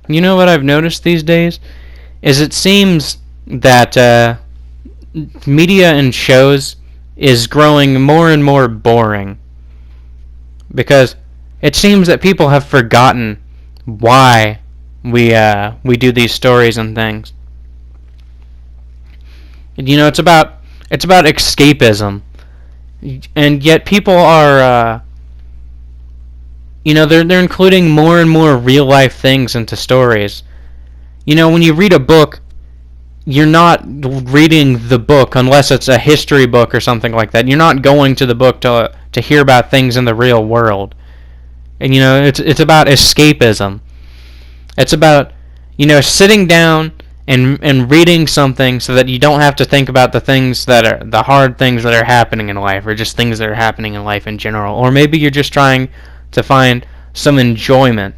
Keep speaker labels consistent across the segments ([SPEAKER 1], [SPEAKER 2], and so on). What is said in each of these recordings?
[SPEAKER 1] You know what I've noticed these days? Is it seems that media and shows is growing more and more boring. Because it seems that people have forgotten why we do these stories and things. You know, it's about escapism, and yet people are they're including more and more real life things into stories. You know, when you read a book, you're not reading the book unless it's a history book or something like that. You're not going to the book to hear about things in the real world. And you know, it's about escapism. It's about, you know, sitting down and reading something so that you don't have to think about the things that are the hard things that are happening in life, or just things that are happening in life in general. Or maybe you're just trying to find some enjoyment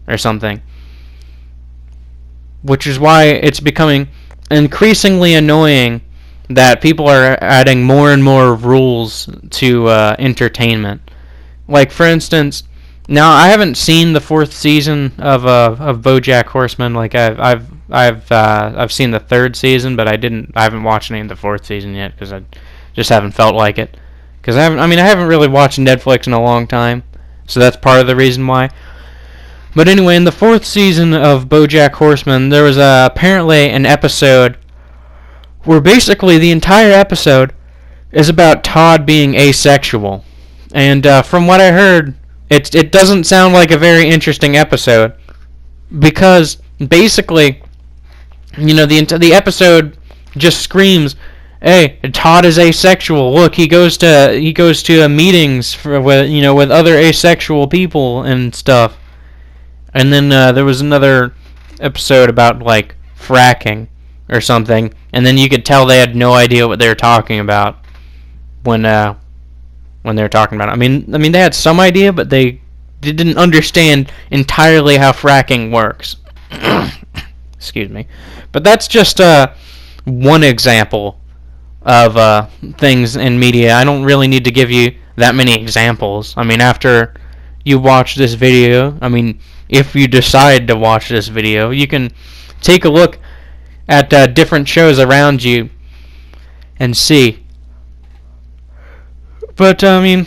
[SPEAKER 1] or something. Which is why it's becoming increasingly annoying that people are adding more and more rules to entertainment. Like, for instance, now I haven't seen the 4th season of Bojack Horseman. Like, I've seen the 3rd season, but I haven't watched any of the 4th season yet because I just haven't felt like it. Because I haven't really watched Netflix in a long time, so that's part of the reason why. But anyway, in the 4th season of Bojack Horseman, there was apparently an episode where basically the entire episode is about Todd being asexual. And from what I heard, it doesn't sound like a very interesting episode, because basically, you know, the episode just screams, "Hey, Todd is asexual. Look, he goes to meetings with other asexual people and stuff." And then there was another episode about, like, fracking or something, and then you could tell they had no idea what they were talking about when they were talking about it. I mean, they had some idea, but they didn't understand entirely how fracking works. Excuse me. But that's just one example of things in media. I don't really need to give you that many examples. I mean, after you watch this video, if you decide to watch this video, you can take a look at different shows around you and see. But you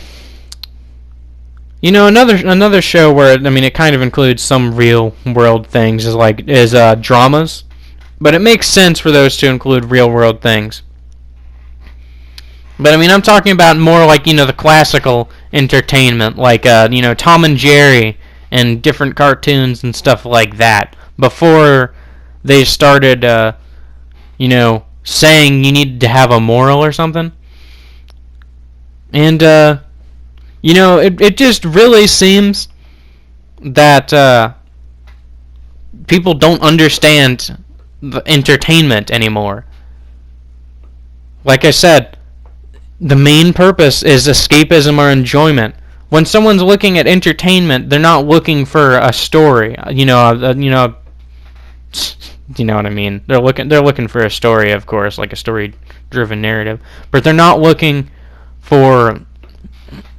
[SPEAKER 1] know, another show where it kind of includes some real world things is dramas, but it makes sense for those to include real world things. But I'm talking about more like, you know, the classical entertainment, like you know, Tom and Jerry and different cartoons and stuff like that, before they started you know, saying you needed to have a moral or something. And you know, it just really seems that people don't understand the entertainment anymore. Like I said, the main purpose is escapism or enjoyment. When someone's looking at entertainment, they're not looking for a story. You know what I mean? They're looking for a story, of course, like a story-driven narrative. But they're not looking for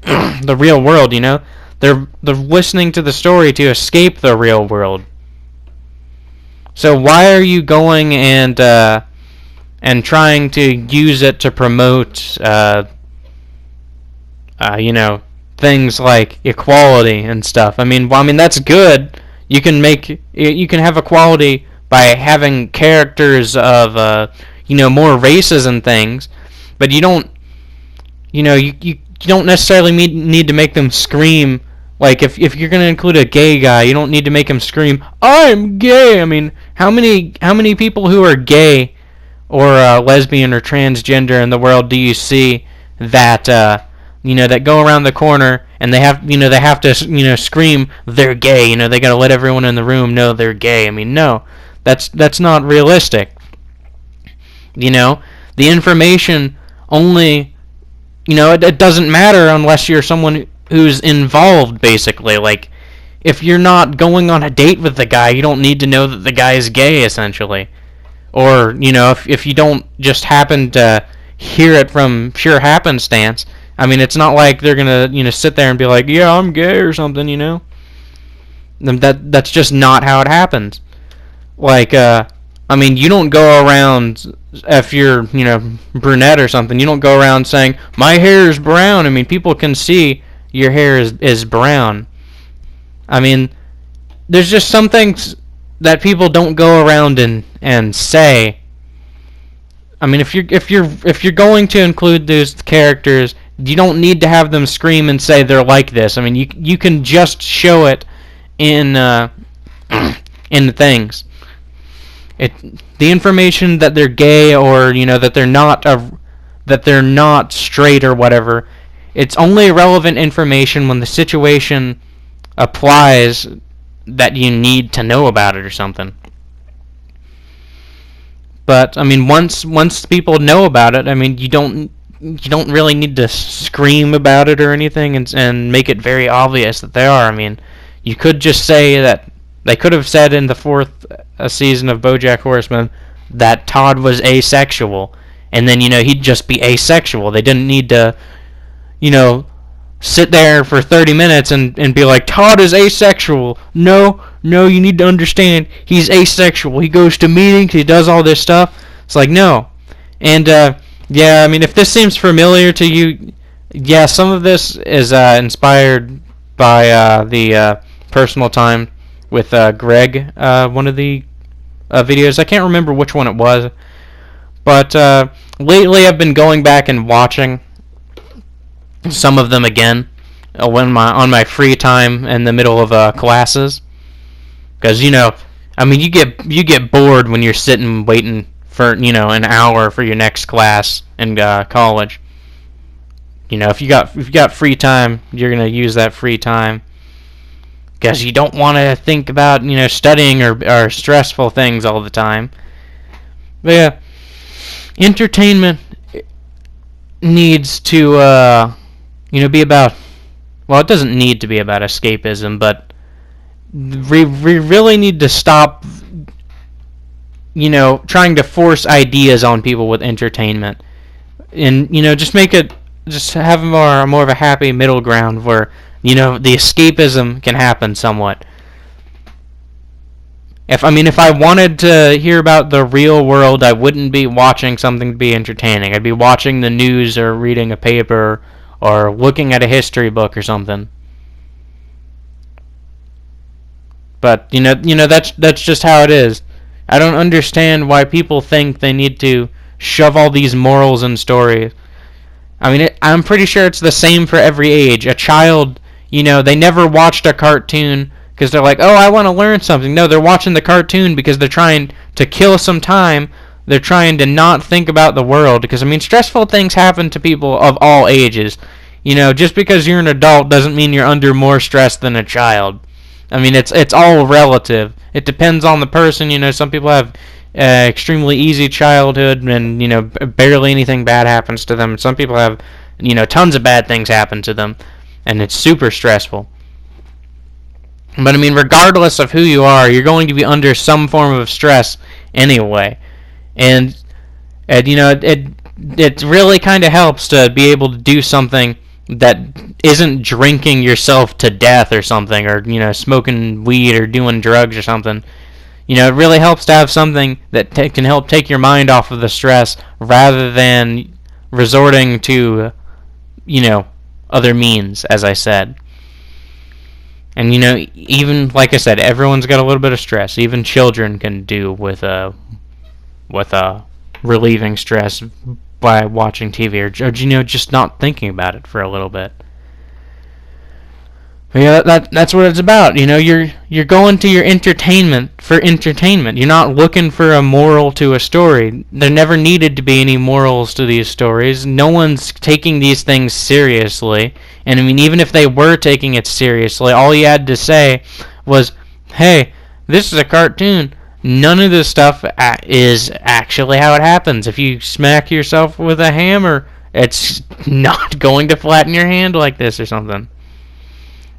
[SPEAKER 1] the real world. You know, they're listening to the story to escape the real world. So why are you going and trying to use it to promote you know, things like equality and stuff? I mean, that's good. You can have equality by having characters of you know, more races and things, but you don't necessarily need to make them scream. Like, if you're going to include a gay guy, you don't need to make him scream, "I'm gay." I mean, how many people who are gay or lesbian or transgender in the world do you see that you know, that go around the corner and they have to, you know, scream they're gay? You know, they got to let everyone in the room know they're gay. I mean, no. That's not realistic. You know, the information only, you know, it doesn't matter unless you're someone who's involved, basically. Like, if you're not going on a date with the guy, you don't need to know that the guy is gay, essentially. Or, you know, if you don't just happen to hear it from pure happenstance, it's not like they're gonna, you know, sit there and be like, "Yeah, I'm gay" or something, you know. That's just not how it happens. Like, I mean, you don't go around, if you're, brunette or something, you don't go around saying, my hair is brown. I mean, people can see your hair is brown. I mean, there's just some things that people don't go around and say. I mean, if you're going to include those characters, you don't need to have them scream and say they're like this. I mean, you can just show it in in things. The information that they're gay, or that they're not straight or whatever. It's only relevant information when the situation applies that you need to know about it or something. But I mean, once people know about it, I mean, you don't really need to scream about it or anything and make it very obvious that they are. I mean, you could just say that they could have said in the fourth season of Bojack Horseman that Todd was asexual, and then he'd just be asexual. They didn't need to sit there for 30 minutes and be like, Todd is asexual. No, you need to understand, he's asexual. He goes to meetings, he does all this stuff. It's like, no. And, yeah, I mean, if this seems familiar to you, yeah, some of this is inspired by the personal time with Greg, one of the videos. I can't remember which one it was. But lately I've been going back and watching some of them again on my free time in the middle of classes, because I mean, you get bored when you're sitting waiting for an hour for your next class in college. If you got free time, you're gonna use that free time because you don't want to think about studying or stressful things all the time. But yeah, entertainment needs to be about, well, it doesn't need to be about escapism, but we really need to stop trying to force ideas on people with entertainment, and just have more of a happy middle ground where the escapism can happen somewhat. If I wanted to hear about the real world, I wouldn't be watching something to be entertaining. I'd be watching the news or reading a paper or looking at a history book or something. But that's just how it is. I don't understand why people think they need to shove all these morals in stories. I mean, I'm pretty sure it's the same for every age. A child, they never watched a cartoon because they're like, oh, I want to learn something. No, they're watching the cartoon because they're trying to kill some time. They're trying to not think about the world, because I mean, stressful things happen to people of all ages. Just because you're an adult doesn't mean you're under more stress than a child. I mean, it's all relative. It depends on the person. Some people have extremely easy childhood and barely anything bad happens to them. Some people have tons of bad things happen to them, and it's super stressful. But I mean, regardless of who you are, you're going to be under some form of stress anyway. And it really kind of helps to be able to do something that isn't drinking yourself to death or something, or smoking weed or doing drugs or something. It really helps to have something that can help take your mind off of the stress, rather than resorting to other means, as I said. And even like I said, everyone's got a little bit of stress. Even children can do with relieving stress by watching TV, or just not thinking about it for a little bit. But yeah, that's what it's about. You're going to your entertainment for entertainment. You're not looking for a moral to a story. There never needed to be any morals to these stories. No one's taking these things seriously. And I mean, even if they were taking it seriously, all you had to say was, hey, this is a cartoon. None of this stuff is actually how it happens. If you smack yourself with a hammer, it's not going to flatten your hand like this or something.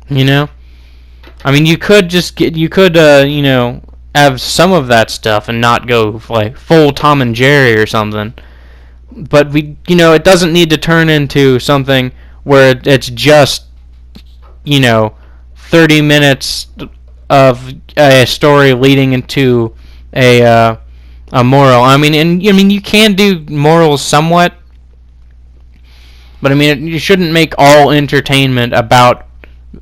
[SPEAKER 1] I mean, you could have some of that stuff and not go like full Tom and Jerry or something. But it doesn't need to turn into something where it's just 30 minutes of a story leading into a moral. I mean, you can do morals somewhat, but I mean, you shouldn't make all entertainment about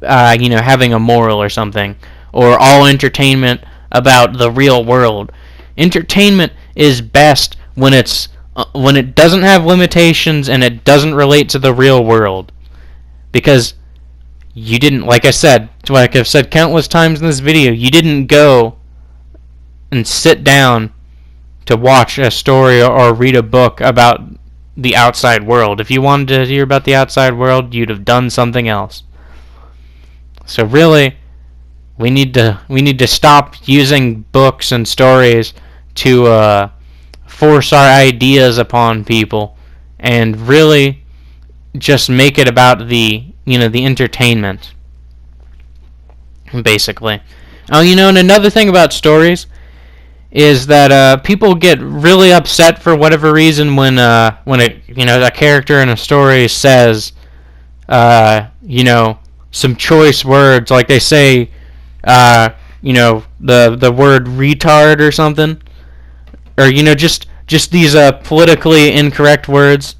[SPEAKER 1] having a moral or something, or all entertainment about the real world. Entertainment is best when it doesn't have limitations and it doesn't relate to the real world, because you didn't, like I've said countless times in this video, you didn't go and sit down to watch a story or read a book about the outside world. If you wanted to hear about the outside world, you'd have done something else. So really, we need to stop using books and stories to force our ideas upon people, and really just make it about the entertainment, basically. Oh, and another thing about stories is that people get really upset for whatever reason when a character in a story says some choice words, like they say the word retard or something, or just these politically incorrect words,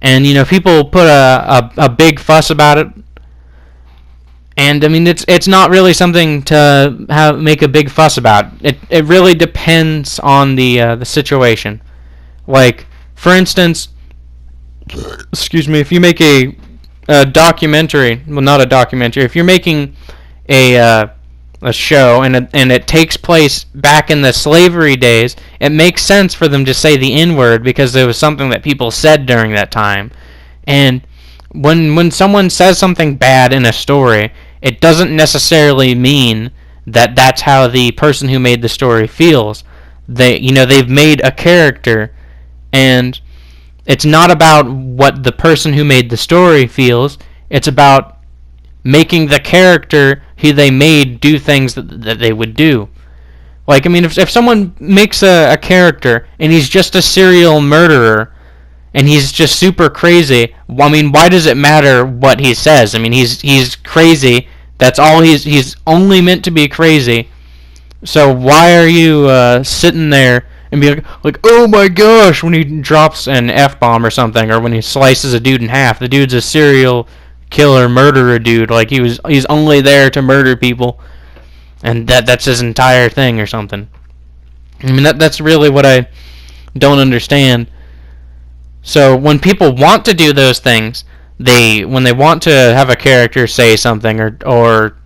[SPEAKER 1] and people put a big fuss about it. And I mean, it's not really something to make a big fuss about. It really depends on the situation. Like, for instance, excuse me, if you make a documentary, well, not a documentary, if you're making a show and it takes place back in the slavery days, it makes sense for them to say the N-word because there was something that people said during that time. And when someone says something bad in a story, it doesn't necessarily mean that that's how the person who made the story feels. They've made a character, and it's not about what the person who made the story feels. It's about making the character who they made do things that they would do. Like, I mean, if someone makes a character and he's just a serial murderer and he's just super crazy, I mean, why does it matter what he says? I mean, he's crazy. That's all. He's only meant to be crazy. So why are you sitting there and be like, oh my gosh, when he drops an F-bomb or something, or when he slices a dude in half? The dude's a serial killer, murderer dude. Like, he's only there to murder people, and that's his entire thing or something. I mean, that's really what I don't understand. So when people want to do those things, when they want to have a character say something or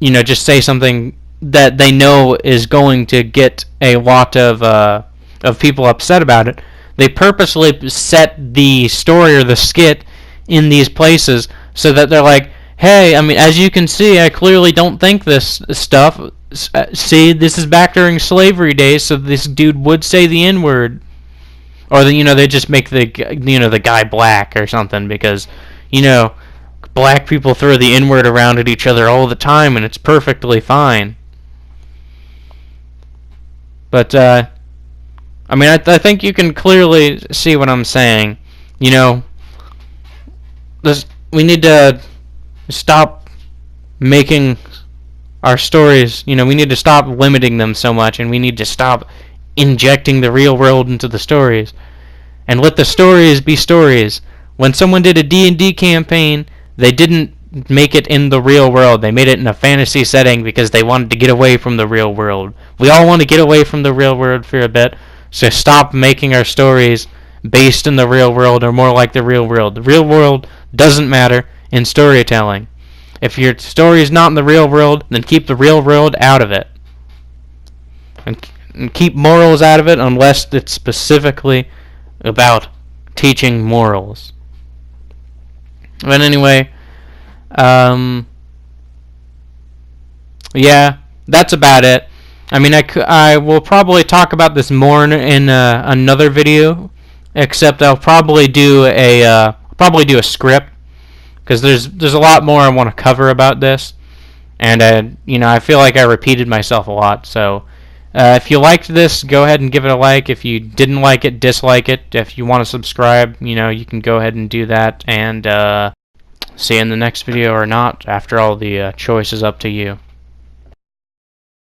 [SPEAKER 1] just say something that they know is going to get a lot of people upset about it, they purposely set the story or the skit in these places so that they're like, hey, I mean, as you can see, I clearly don't think this stuff. See, this is back during slavery days, so this dude would say the N-word. Or they just make the guy black or something, because black people throw the N-word around at each other all the time, and it's perfectly fine. But I mean, I think you can clearly see what I'm saying. We need to stop making our stories. We need to stop limiting them so much, and we need to stop injecting the real world into the stories, and let the stories be stories. When someone did a D&D campaign, they didn't make it in the real world. They made it in a fantasy setting because they wanted to get away from the real world. We all want to get away from the real world for a bit, so stop making our stories based in the real world or more like the real world. The real world doesn't matter in storytelling. If your story is not in the real world, then keep the real world out of it. And keep morals out of it unless it's specifically about teaching morals. But anyway, yeah, that's about it. I mean, I will probably talk about this more in another video, except I'll probably do a script, because there's a lot more I want to cover about this, and I feel like I repeated myself a lot. So if you liked this, go ahead and give it a like. If you didn't like it, dislike it. If you want to subscribe, you can go ahead and do that, and see you in the next video or not. After all, the choice is up to you.